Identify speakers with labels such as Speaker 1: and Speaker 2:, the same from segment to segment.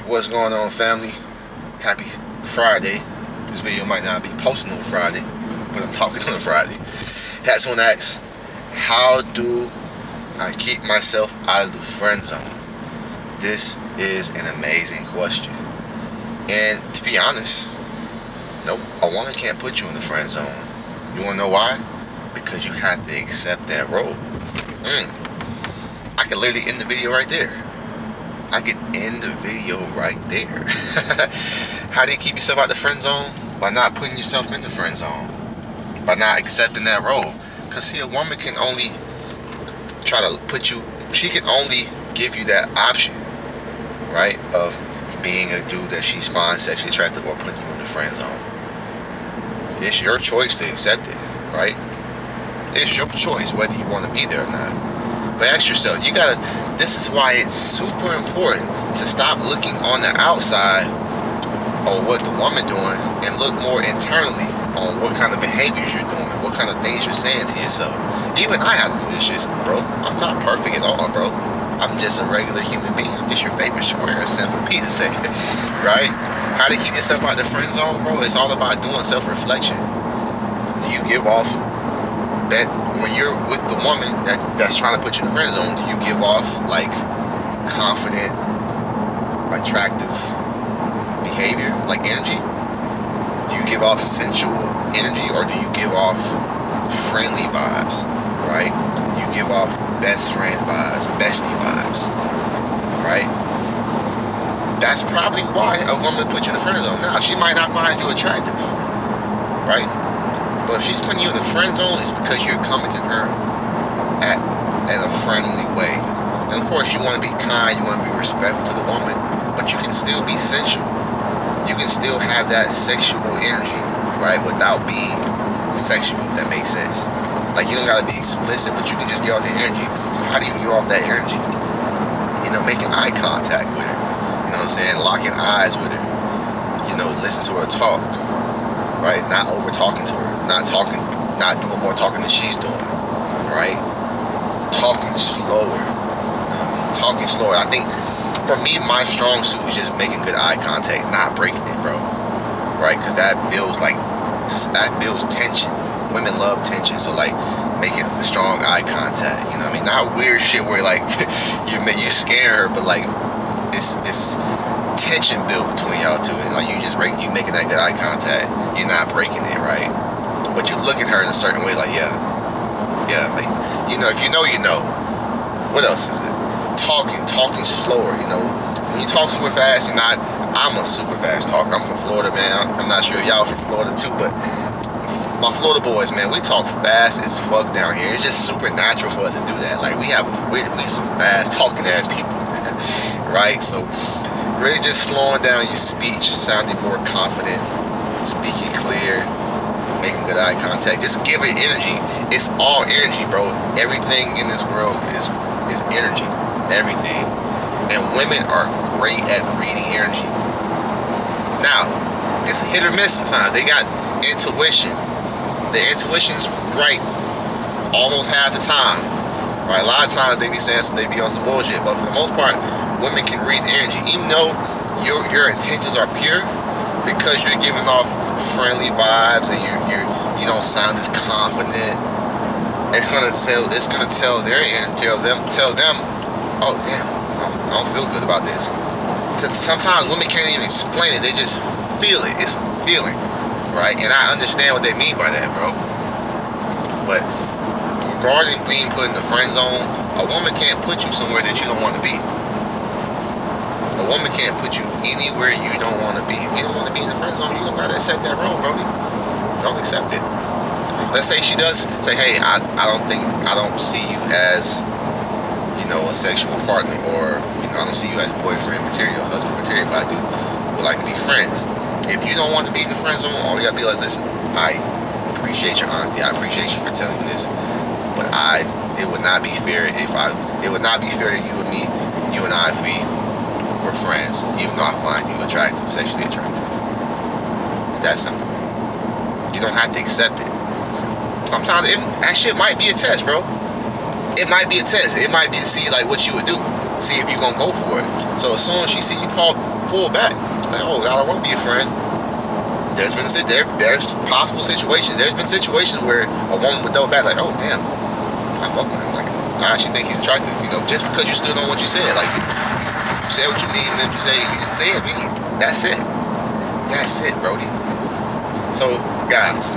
Speaker 1: What's going on, family? Happy Friday. This video might not be posted on Friday, but I'm talking on Friday. Had someone ask, how do I keep myself out of the friend zone? This is an amazing question. And to be honest, nope, a woman can't put you in the friend zone. You wanna know why? Because you have to accept that role. I could literally end the video right there. I could end the video right there. How do you keep yourself out the friend zone? By not putting yourself in the friend zone. By not accepting that role. Because see, a woman can only try to put you, she can only give you that option, right? Of being a dude that she's finds sexually attractive or putting you in the friend zone. It's your choice to accept it, right? It's your choice whether you want to be there or not. But ask yourself, this is why it's super important to stop looking on the outside of what the woman doing and look more internally on what kind of behaviors you're doing, what kind of things you're saying to yourself. Even I have to do this shit, bro. I'm not perfect at all, bro. I'm just a regular human being. I'm just your favorite square, as Sanford Peter said, right? How to keep yourself out of the friend zone, bro? It's all about doing self-reflection. Do you give off that when you're with the woman that's trying to put you in the friend zone, do you give off like confident, attractive behavior, like energy? Do you give off sensual energy, or do you give off friendly vibes, right? Do you give off best friend vibes, bestie vibes, right? That's probably why a woman put you in the friend zone. Now, she might not find you attractive, right? But if she's putting you in the friend zone, it's because you're coming to her in a friendly way. And of course, you want to be kind, you want to be respectful to the woman, but you can still be sensual. You can still have that sexual energy, right, without being sexual, if that makes sense. Like, you don't gotta be explicit, but you can just give off the energy. So how do you give off that energy? You know, making eye contact with her. You know what I'm saying? Locking eyes with her. You know, listen to her talk. Right? Not over talking to her. Not doing more talking than she's doing. Right? Talking slower. Talking slower. I think for me, my strong suit is just making good eye contact, not breaking it, bro. Right? Because that builds tension. Women love tension. So like making the strong eye contact. You know what I mean? Not weird shit where like you scare her, but like it's tension built between y'all two, and like you making that good eye contact. You're not breaking it, right? But you look at her in a certain way, like yeah, like you know, if you know, you know. What else is it? Talking slower. You know, when you talk super fast, and I'm a super fast talker. I'm from Florida, man. I'm not sure if y'all from Florida too, but my Florida boys, man, we talk fast as fuck down here. It's just super natural for us to do that. Like we're some fast talking ass people, right? So really just slowing down your speech, sounding more confident, speaking clear, making good eye contact. Just give it energy. It's all energy, bro. Everything in this world is energy. Everything. And women are great at reading energy. Now, it's a hit or miss sometimes. They got intuition. Their intuition's right almost half the time. Right? A lot of times they be saying they be on some bullshit, but for the most part, women can read the energy, even though your intentions are pure, because you're giving off friendly vibes and you don't sound as confident. It's gonna tell them, oh damn, I don't feel good about this. Sometimes women can't even explain it; they just feel it. It's a feeling, right? And I understand what they mean by that, bro. But regarding being put in the friend zone, a woman can't put you somewhere that you don't want to be. A woman can't put you anywhere you don't want to be. If you don't want to be in the friend zone, you don't gotta accept that role, brody. Don't accept it. Let's say she does say, hey, I don't see you as, you know, a sexual partner, or, you know, I don't see you as boyfriend material, husband material, but I would like to be friends. If you don't want to be in the friend zone, all you gotta be like, listen, I appreciate your honesty. I appreciate you for telling me this, but it would not be fair to you and I, if we were friends, even though I find you attractive, sexually attractive. It's that simple. You don't have to accept it. Sometimes that shit might be a test, bro. It might be a test. It might be to see like what you would do. see if you're gonna go for it. So as soon as she see you pull back, like, oh, I don't want to be a friend. There's possible situations. There's been situations where a woman would double back, like, oh damn, I fuck with him. Like, I actually think he's attractive. You know, just because you stood on what you said, like you said what you mean, and you say you didn't say it mean. That's it. That's it, Brody. So guys,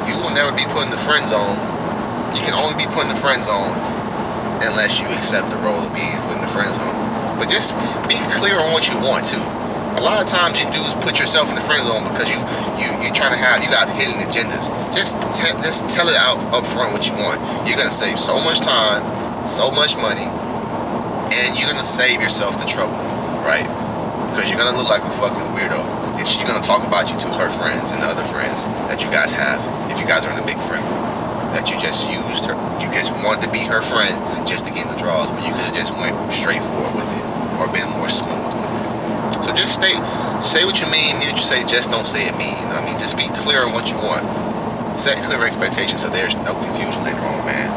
Speaker 1: you will never be put in the friend zone. You can only be put in the friend zone unless you accept the role of being put in the friend zone. But just be clear on what you want too. A lot of times you do is put yourself in the friend zone because you're trying to you got hidden agendas. Just tell it out up front what you want. You're gonna save so much time, so much money, and you're gonna save yourself the trouble, right? Because you're gonna look like a fucking weirdo, and she's gonna talk about you to her friends and the other friends that you guys have. If you guys are in a big friend group, that you just used her, you just wanted to be her friend just to get in the draws, but you could have just went straight forward with it or been more smooth with it. So just say what you mean what you say, just don't say it mean. You know what I mean? Just be clear on what you want. Set clear expectations so there's no confusion later on, man.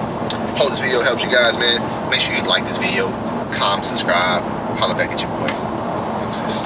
Speaker 1: Hope this video helps you guys, man. Make sure you like this video, comment, subscribe, holla back at your boy. Deuces.